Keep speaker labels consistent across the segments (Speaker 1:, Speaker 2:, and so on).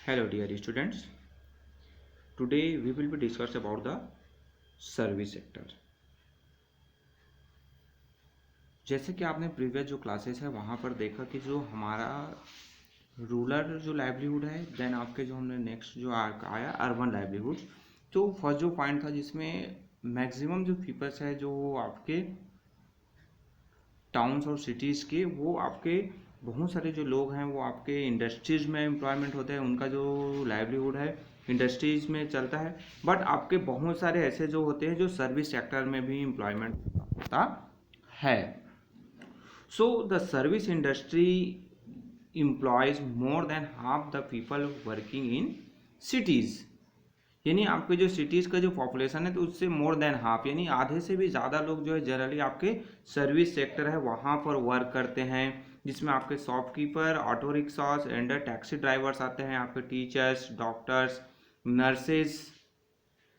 Speaker 1: Hello dear students. Today we will be discuss about the service sector. जैसे कि आपने previous जो classes है वहाँ पर देखा कि जो हमारा रूरल जो लाइवलीहुड है, देन आपके जो हमने नेक्स्ट जो आया अर्बन लाइवलीहुड। तो फर्स्ट जो पॉइंट था जिसमें मैक्सिमम जो पीपल्स है जो आपके टाउन्स और सिटीज़ के, वो आपके बहुत सारे जो लोग हैं वो आपके इंडस्ट्रीज़ में एम्प्लॉयमेंट होते हैं, उनका जो लाइवलीहुड है इंडस्ट्रीज़ में चलता है। बट आपके बहुत सारे ऐसे जो होते हैं जो सर्विस सेक्टर में भी एम्प्लॉयमेंट होता है। सो the service industry employees more than half the people working in cities. यानी आपके जो सिटीज़ का जो पॉपुलेशन है तो उससे मोर देन हाफ यानी आधे से भी ज़्यादा लोग जो है जनरली आपके सर्विस सेक्टर है वहाँ पर वर्क करते हैं, जिसमें आपके shopkeeper, auto rickshaws and taxi drivers आते हैं, आपके teachers, doctors, nurses,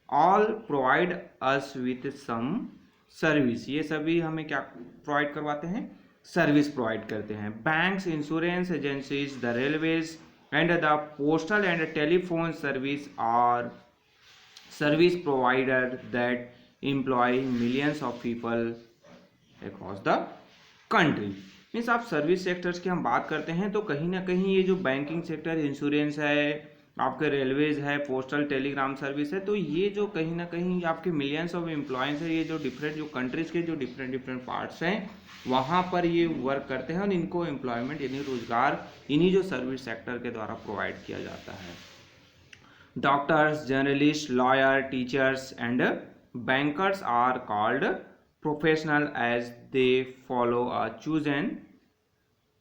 Speaker 1: all provide us with some service. ये सभी हमें क्या प्रोवाइड करवाते हैं? सर्विस प्रोवाइड करते हैं। Banks, insurance agencies, the railways and the postal and telephone service are service provider that employ millions of people across the country। Means आप service sectors की हम बात करते हैं तो कहीं ना कहीं ये जो बैंकिंग सेक्टर, इंश्योरेंस है, आपके रेलवेज है, पोस्टल टेलीग्राम सर्विस है, तो ये जो कहीं ना कहीं आपके मिलियंस ऑफ एम्प्लॉयज़ है, ये जो डिफरेंट जो कंट्रीज़ के जो डिफरेंट डिफरेंट पार्ट्स हैं वहाँ पर ये वर्क करते हैं और इनको एम्प्लॉयमेंट यानी रोजगार इन्हीं जो सर्विस सेक्टर के द्वारा प्रोवाइड किया जाता है। Doctors, journalists, lawyers, teachers and bankers are called professional as they follow a chosen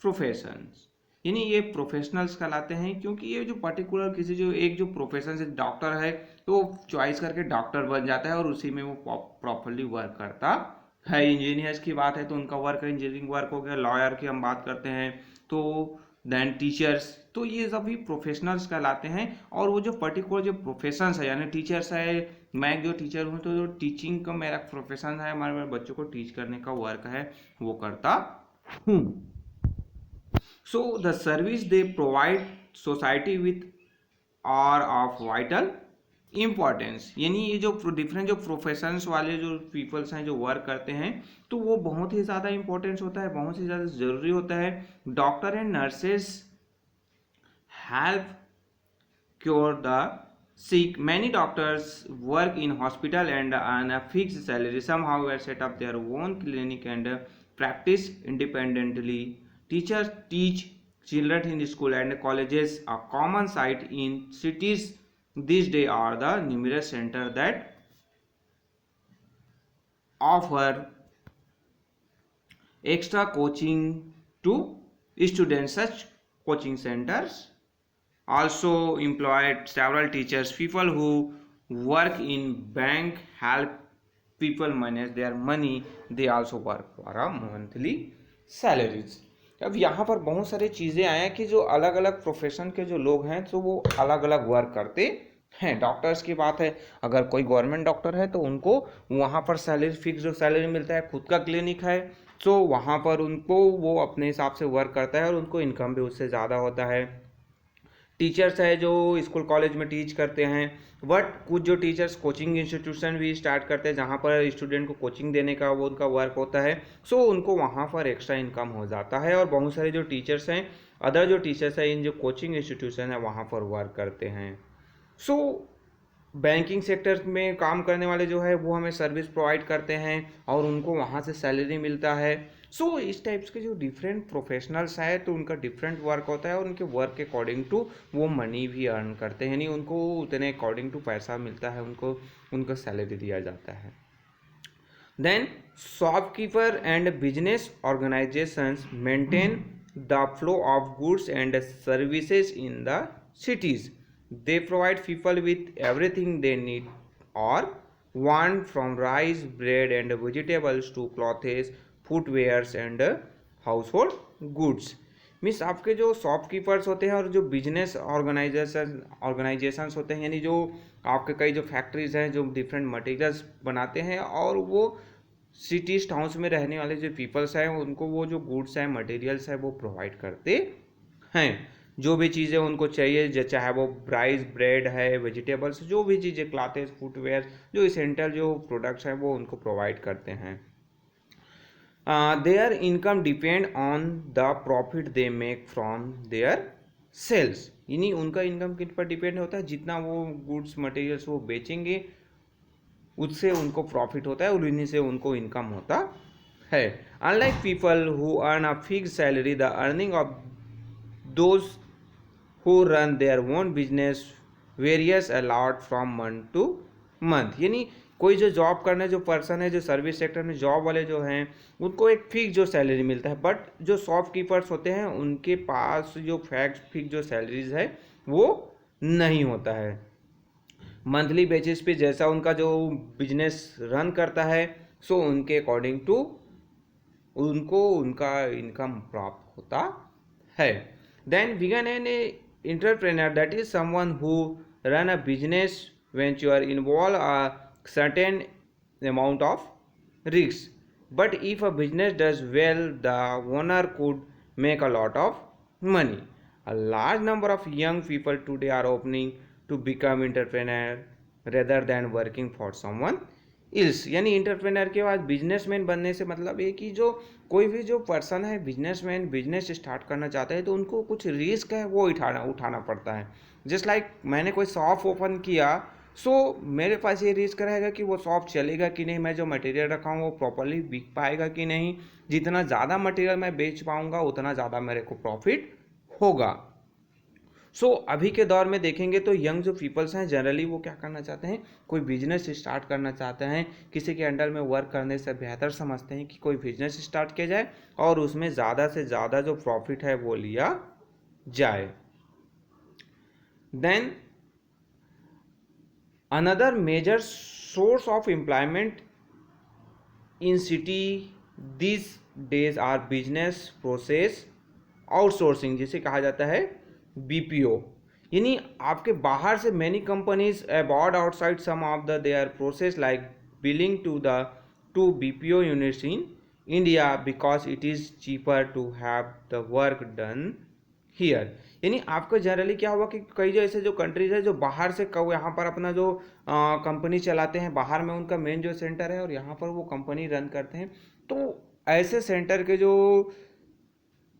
Speaker 1: professions। यानी ये प्रोफेशनल्स कहलाते हैं क्योंकि ये जो पर्टिकुलर किसी जो एक जो प्रोफेशन से डॉक्टर है तो वो चॉइस करके डॉक्टर बन जाता है और उसी में वो प्रॉपरली वर्क करता है। इंजीनियर्स की बात है तो उनका वर्क इंजीनियरिंग वर्क हो गया। लॉयर की हम बात करते हैं तो देन टीचर्स, तो ये सभी प्रोफेशनल्स कहलाते हैं। और वो जो पर्टिकुलर जो प्रोफेशंस है यानी टीचर्स है, मैं जो टीचर हूँ तो जो टीचिंग का मेरा प्रोफेशन है, हमारे बच्चों को टीच करने का वर्क है वो करता हूँ। So the service they provide society with are of vital importance. यानी ये जो डिफरेंट जो प्रोफेशंस वाले जो पीपल्स हैं जो वर्क करते हैं तो वो बहुत ही ज़्यादा इंपॉर्टेंस होता है, बहुत ही ज़्यादा ज़रूरी होता है। Doctor and nurses help cure the sick. Many doctors work in hospital and on a fixed salary. Some however set up their own clinic and practice independently. Teachers teach children in school and colleges. A common sight in cities these days are the numerous centers that offer extra coaching to students. Such coaching centers also employed several teachers. People who work in bank help people manage their money. They also work for a monthly salaries। अब यहाँ पर बहुत सारी चीज़ें आए हैं कि जो अलग अलग प्रोफेशन के जो लोग हैं तो वो अलग अलग वर्क करते हैं। डॉक्टर्स की बात है, अगर कोई गवर्नमेंट डॉक्टर है तो उनको वहाँ पर सैलरी फिक्स जो सैलरी मिलता है, खुद का क्लिनिक है तो वहाँ पर उनको वो अपने हिसाब से वर्क करता है और उनको इनकम भी उससे ज़्यादा होता है। टीचर्स है जो स्कूल कॉलेज में टीच करते हैं, बट कुछ जो टीचर्स कोचिंग इंस्टीट्यूशन भी स्टार्ट करते हैं जहाँ पर स्टूडेंट को कोचिंग देने का वो उनका वर्क होता है। सो उनको वहाँ पर एक्स्ट्रा इनकम हो जाता है। और बहुत सारे जो टीचर्स हैं, अदर जो टीचर्स हैं इन जो कोचिंग इंस्टीट्यूशन है वहाँ पर वर्क करते हैं। सो बैंकिंग सेक्टर में काम करने वाले जो है वो हमें सर्विस प्रोवाइड करते हैं और उनको वहाँ से सैलरी मिलता है। सो इस टाइप्स के जो डिफरेंट प्रोफेशनल्स हैं तो उनका डिफरेंट वर्क होता है और उनके वर्क के अकॉर्डिंग टू वो मनी भी अर्न करते हैं, यानी उनको उतने अकॉर्डिंग टू पैसा मिलता है, उनको सैलरी दिया जाता है। Then shopkeeper and business organisations maintain the flow of goods and services in the cities. They provide people with everything they need or want, from rice, bread and vegetables to clothes, footwears and household goods। Means आपके जो shopkeepers होते हैं और जो business organisations होते हैं, यानी जो आपके कई जो फैक्ट्रीज हैं जो डिफरेंट मटेरियल्स बनाते हैं और वो सिटीज टाउन्स में रहने वाले जो पीपल्स हैं उनको वो जो गुड्स हैं, मटेरियल्स हैं वो प्रोवाइड करते हैं। जो भी चीज़ें उनको चाहिए, चाहे वो राइस, ब्रेड है, वेजिटेबल्स, जो भी चीज़ें, क्लॉथेस, फुटवेयर, जो इसेंशियल जो प्रोडक्ट्स हैं वो उनको प्रोवाइड करते हैं। Their income depend on the profit they make from their sales, यानी उनका इनकम किन पर डिपेंड होता है, जितना वो गुड्स मटेरियल्स वो बेचेंगे उससे उनको प्रॉफिट होता है और उन्हीं से उनको इनकम होता है। Unlike people who earn a fix salary, the earning of those who run their own business various a lot from month two month, यानी कोई जो जॉब करने जो पर्सन है, जो सर्विस सेक्टर में जॉब वाले जो हैं उनको एक फिक्स जो सैलरी मिलता है, बट जो शॉपकीपर्स होते हैं उनके पास जो फिक्स जो सैलरीज है वो नहीं होता है। मंथली बेसिस पे जैसा उनका जो बिजनेस रन करता है, सो उनके अकॉर्डिंग टू उनको उनका इनकम प्राप्त होता है। Then begin an entrepreneur, that is someone who run a business venture involve a certain amount of risks, but if a business does well the owner could make a lot of money. A large number of young people today are opening to become entrepreneur rather than working for someone else, यानी entrepreneur के बाद businessman बनने से मतलब ये कि जो कोई भी जो पर्सन है बिजनेसमैन बिजनेस स्टार्ट करना चाहता है तो उनको कुछ रिस्क है वो उठाना पड़ता है। जस्ट लाइक मैंने कोई शॉप ओपन किया, सो मेरे पास ये रिस्क रहेगा कि वो शॉप चलेगा कि नहीं, मैं जो मटेरियल रखा हूँ वो प्रॉपरली बिक पाएगा कि नहीं, जितना ज़्यादा मटेरियल मैं बेच पाऊँगा उतना ज़्यादा मेरे को प्रॉफिट होगा। सो अभी के दौर में देखेंगे तो यंग जो पीपल्स हैं जनरली वो क्या करना चाहते हैं, कोई बिजनेस स्टार्ट करना चाहते हैं, किसी के अंडर में वर्क करने से बेहतर समझते हैं कि कोई बिजनेस स्टार्ट किया जाए और उसमें ज़्यादा से ज़्यादा जो प्रॉफिट है वो लिया जाए। Then another major source of employment in city these days are business process outsourcing, जिसे कहा जाता है बीपीओ, यानी आपके बाहर से many companies abroad outside some of the their process like billing to BPO units in India because it is cheaper to have the work done here, यानी आपको जनरली क्या हुआ कि कई जो ऐसे जो कंट्रीज है जो बाहर से यहाँ पर अपना जो कंपनी चलाते हैं, बाहर में उनका मेन जो सेंटर है और यहाँ पर वो कंपनी रन करते हैं, तो ऐसे सेंटर के जो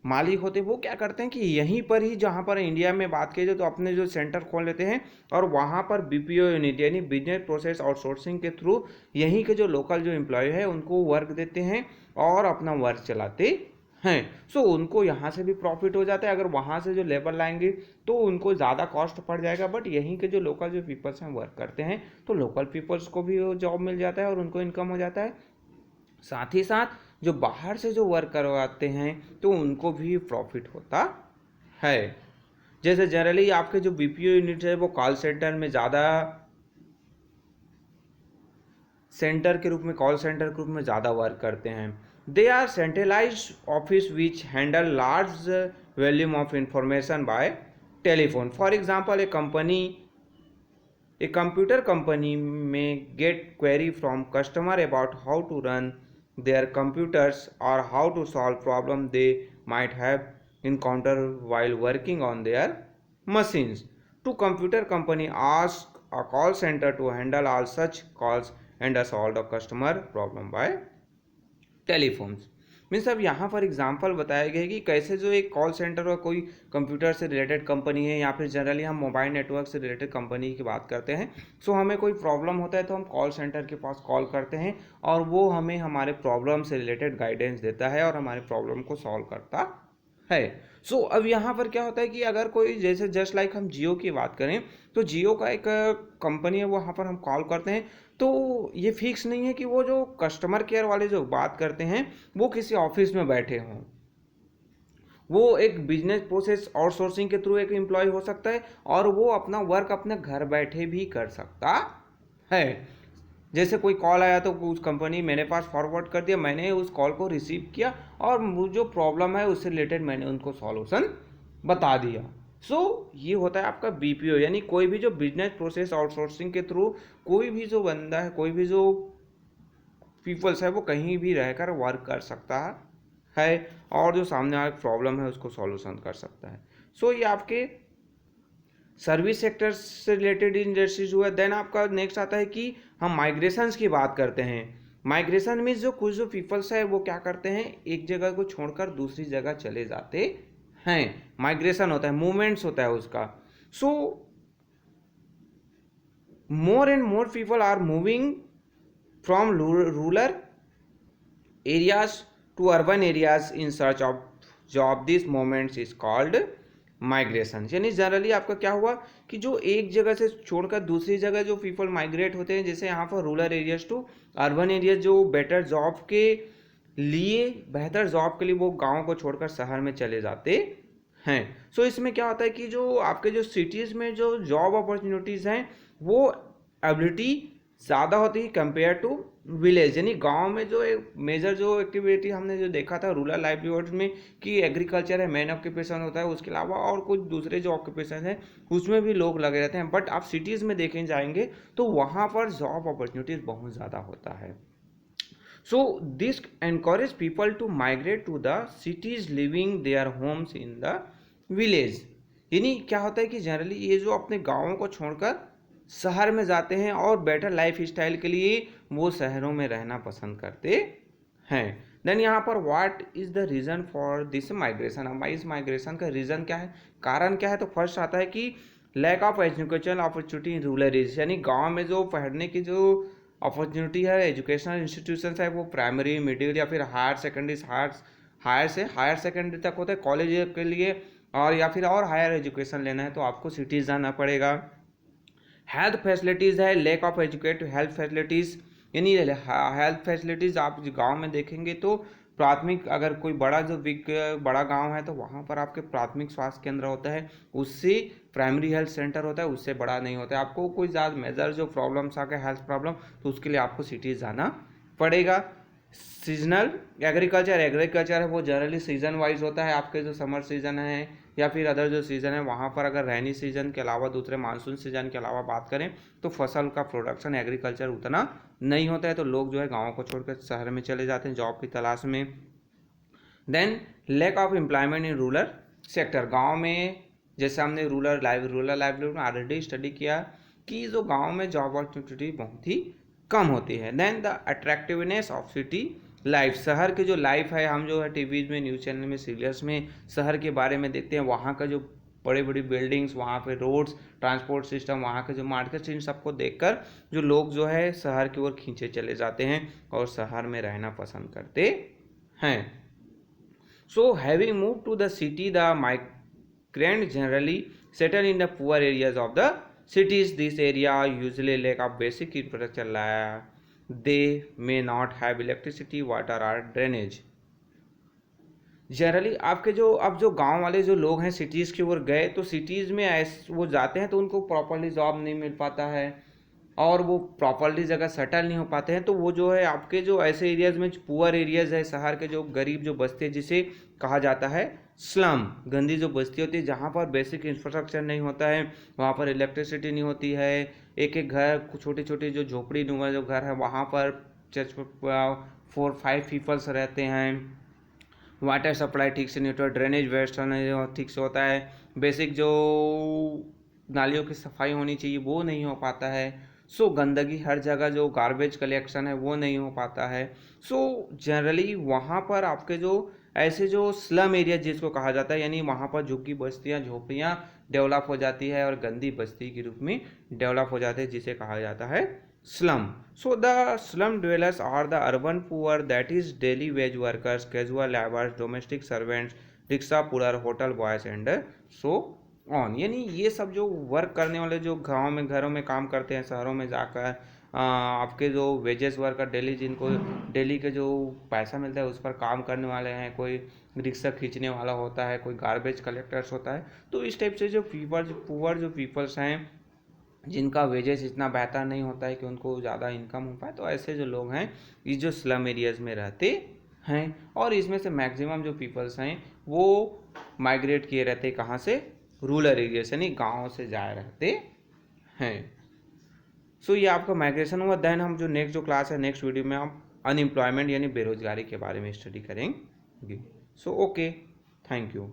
Speaker 1: मालिक होते हैं वो क्या करते हैं कि यहीं पर ही जहाँ पर इंडिया में बात की जाए तो अपने जो सेंटर खोल लेते हैं और वहाँ पर बीपीओ यूनिट यानी बिजनेस प्रोसेस आउटसोर्सिंग के थ्रू यहीं के जो लोकल जो एम्प्लॉय है उनको वर्क देते हैं और अपना वर्क चलाते हैं। सो उनको यहाँ से भी प्रॉफिट हो जाता है, अगर वहाँ से जो लेबर लाएंगे तो उनको ज़्यादा कॉस्ट पड़ जाएगा, बट यहीं के जो लोकल जो पीपल्स हैं वर्क करते हैं तो लोकल पीपल्स को भी जॉब मिल जाता है और उनको इनकम हो जाता है। साथ ही साथ जो बाहर से जो वर्क करवाते हैं तो उनको भी प्रॉफिट होता है। जैसे जनरली आपके जो बीपीओ यूनिट है वो कॉल सेंटर में ज़्यादा कॉल सेंटर के रूप में ज़्यादा वर्क करते हैं। They are centralised office which handle large volume of information by telephone. For example a computer company may get query from customer about how to run their computers or how to solve problem they might have encountered while working on their machines. To computer company ask a call center to handle all such calls and solve the customer problem by telephones. Means अब यहाँ पर example बताया गया है कि कैसे जो एक कॉल सेंटर और कोई कंप्यूटर से रिलेटेड कंपनी है या फिर जनरली हम मोबाइल नेटवर्क से रिलेटेड कंपनी की बात करते हैं, सो हमें कोई प्रॉब्लम होता है तो हम कॉल सेंटर के पास कॉल करते हैं और वो हमें हमारे प्रॉब्लम से रिलेटेड गाइडेंस देता है और हमारे प्रॉब्लम को सॉल्व करता है। सो अब यहाँ पर क्या होता है कि अगर कोई जैसे जस्ट लाइक हम जियो की बात करें तो जियो का एक कंपनी है, वहाँ पर हम कॉल करते हैं तो ये फिक्स नहीं है कि वो जो कस्टमर केयर वाले जो बात करते हैं वो किसी ऑफिस में बैठे हों, वो एक बिजनेस प्रोसेस आउटसोर्सिंग के थ्रू एक एम्प्लॉय हो सकता है और वो अपना वर्क अपने घर बैठे भी कर सकता है। जैसे कोई कॉल आया तो उस कंपनी मेरे पास फॉरवर्ड कर दिया, मैंने उस कॉल को रिसीव किया और जो प्रॉब्लम है उससे रिलेटेड मैंने उनको सॉल्यूशन बता दिया। सो ये होता है आपका बीपीओ, यानी कोई भी जो बिजनेस प्रोसेस आउटसोर्सिंग के थ्रू कोई भी जो बंदा है, कोई भी जो पीपल्स है वो कहीं भी रहकर वर्क कर सकता है और जो सामने वाला प्रॉब्लम है उसको सॉल्यूशन कर सकता है। सो ये आपके सर्विस सेक्टर से रिलेटेड इंडस्ट्रीज हुआ। देन आपका नेक्स्ट आता है कि हम माइग्रेशंस की बात करते हैं। माइग्रेशन मीन्स जो कुछ जो पीपल्स है वो क्या करते हैं, एक जगह को छोड़कर दूसरी जगह चले जाते हैं। माइग्रेशन होता है, मूवमेंट्स होता है उसका। सो more and more people are moving from rural areas to urban areas in search of job. This moment is called migration। यानी जनरली आपका क्या हुआ कि जो एक जगह से छोड़कर दूसरी जगह जो पीपल माइग्रेट होते हैं, जैसे यहाँ पर rural areas to urban areas, जो बेटर जॉब के लिए, बेहतर जॉब के लिए वो गाँव को छोड़कर शहर में चले जाते हैं। सो इसमें क्या होता है कि जो आपके जो सिटीज़ में जो जॉब अपॉर्चुनिटीज़ हैं वो एबिलिटी ज़्यादा होती है कंपेयर टू विलेज। यानी गांव में जो एक मेजर जो एक्टिविटी हमने जो देखा था रूरल लाइवलीहुड में कि एग्रीकल्चर है, मेन ऑक्यूपेशन होता है, उसके अलावा और कुछ दूसरे जो ऑक्यूपेशन है उसमें भी लोग लगे रहते हैं। बट आप सिटीज़ में देखें जाएंगे तो वहाँ पर जॉब अपॉर्चुनिटीज़ बहुत ज़्यादा होता है। So this encourage people to migrate to the cities, leaving their homes in the village। यानी क्या होता है कि जनरली ये जो अपने गाँवों को छोड़कर शहर में जाते हैं और बेटर लाइफ स्टाइल के लिए वो शहरों में रहना पसंद करते हैं। देन यहाँ पर what is the reason for this migration. हमारी इस माइग्रेशन का रीज़न क्या है, कारण क्या है? तो फर्स्ट आता है कि lack of educational opportunity in rural area. यानी गाँव में जो पढ़ने की जो अपॉर्चुनिटी है, एजुकेशनल इंस्टीट्यूशन है, वो प्राइमरी, मिडिल या फिर हायर सेकेंडरी, हायर से हायर सेकेंडरी तक होता है कॉलेज के लिए, और या फिर और हायर एजुकेशन लेना है तो आपको सिटीज़ जाना पड़ेगा। हेल्थ फैसिलिटीज़ है, lack of educate health facilities. यानी हेल्थ फैसिलिटीज़ आप गांव में देखेंगे तो प्राथमिक, अगर कोई बड़ा गांव है तो वहाँ पर आपके प्राथमिक स्वास्थ्य केंद्र होता है, उससे प्राइमरी हेल्थ सेंटर होता है, उससे बड़ा नहीं होता है। आपको कोई ज़्यादा मेजर जो प्रॉब्लम्स आ गए हेल्थ प्रॉब्लम, तो उसके लिए आपको सिटीज़ जाना पड़ेगा। सीजनल एग्रीकल्चर है वो जनरली सीजन वाइज होता है। आपके जो समर सीजन है या फिर अदर जो सीज़न है वहाँ पर अगर रैनी सीजन के अलावा दूसरे मानसून सीजन के अलावा बात करें तो फसल का प्रोडक्शन एग्रीकल्चर उतना नहीं होता है, तो लोग जो है गाँव को छोड़कर शहर में चले जाते हैं जॉब की तलाश में। Then lack of employment in rural sector. गाँव में जैसे हमने रूरल लाइवलीहुड में ऑलरेडी स्टडी किया कि जो गाँव में जॉब अपॉर्चुनिटी बहुत ही कम होती है। Then the attractiveness of city life. शहर की जो लाइफ है, हम जो है टीवी में, न्यूज़ चैनल में, सीरियल्स में शहर के बारे में देखते हैं। वहाँ का जो बड़ी बड़ी बिल्डिंग्स, वहाँ पे रोड्स, ट्रांसपोर्ट सिस्टम, वहाँ के जो मार्केट, इन सबको देखकर जो लोग जो है शहर की ओर खींचे चले जाते हैं और शहर में रहना पसंद करते हैं। So having move to the city, the migrant generally settle in the poor areas of the cities. This area usually lack of basic infrastructure. They may not have electricity, water or drainage. Generally आपके जो अब जो गांव वाले जो लोग हैं cities की ओर गए तो सिटीज़ में वो जाते हैं तो उनको प्रॉपरली जॉब नहीं मिल पाता है और वो प्रॉपरली जगह सेटल नहीं हो पाते हैं। तो वो जो है आपके जो ऐसे एरियाज़ में पुअर एरियाज़ है, शहर के जो गरीब जो बस्ती है, जिसे कहा जाता है स्लम, गंदी जो बस्ती होती है जहाँ पर बेसिक इंफ्रास्ट्रक्चर नहीं होता है, वहाँ पर इलेक्ट्रिसिटी नहीं होती है, एक एक घर, छोटे छोटे जो झोपड़ी नुमा जो घर है वहाँ पर 4-5 पीपल्स रहते हैं, वाटर सप्लाई ठीक से नहीं होता, ड्रेनेज व्यवस्था ठीक से होता है, बेसिक जो नालियों की सफाई होनी चाहिए वो नहीं हो पाता है। सो गंदगी हर जगह, जो गार्बेज कलेक्शन है वो नहीं हो पाता है। सो जनरली वहाँ पर आपके जो ऐसे जो स्लम एरिया जिसको कहा जाता है, यानी वहाँ पर झुग्गी बस्तियाँ, झोपड़ियाँ डेवलप हो जाती है और गंदी बस्ती के रूप में डेवलप हो जाते हैं, जिसे कहा जाता है slum. So the slum dwellers are the urban poor, that is daily wage workers, casual labours, domestic servants, rickshaw puller, hotel boys and so on. यानी ये सब जो वर्क करने वाले जो गाँव में घरों में काम करते हैं, शहरों में जाकर आपके जो वेजेस वर्कर डेली, जिनको डेली के जो पैसा मिलता है उस पर काम करने वाले हैं, कोई रिक्शा खींचने वाला होता है, कोई गार्बेज कलेक्टर्स होता है। तो इस टाइप से जो पुअर जो पीपल्स हैं जिनका वेजेस इतना बेहतर नहीं होता है कि उनको ज़्यादा इनकम हो पाए, तो ऐसे जो लोग हैं ये जो स्लम एरियाज़ में रहते हैं। और इसमें से मैक्सिमम जो पीपल्स हैं वो माइग्रेट किए रहते हैं कहाँ से, रूरल एरिया से, नहीं गाँव से जाए रहते हैं। सो ये आपका माइग्रेशन हुआ। देन हम जो नेक्स्ट जो क्लास है, नेक्स्ट वीडियो में हम अनएम्प्लॉयमेंट यानी बेरोजगारी के बारे में स्टडी करेंगे। So okay, thank you.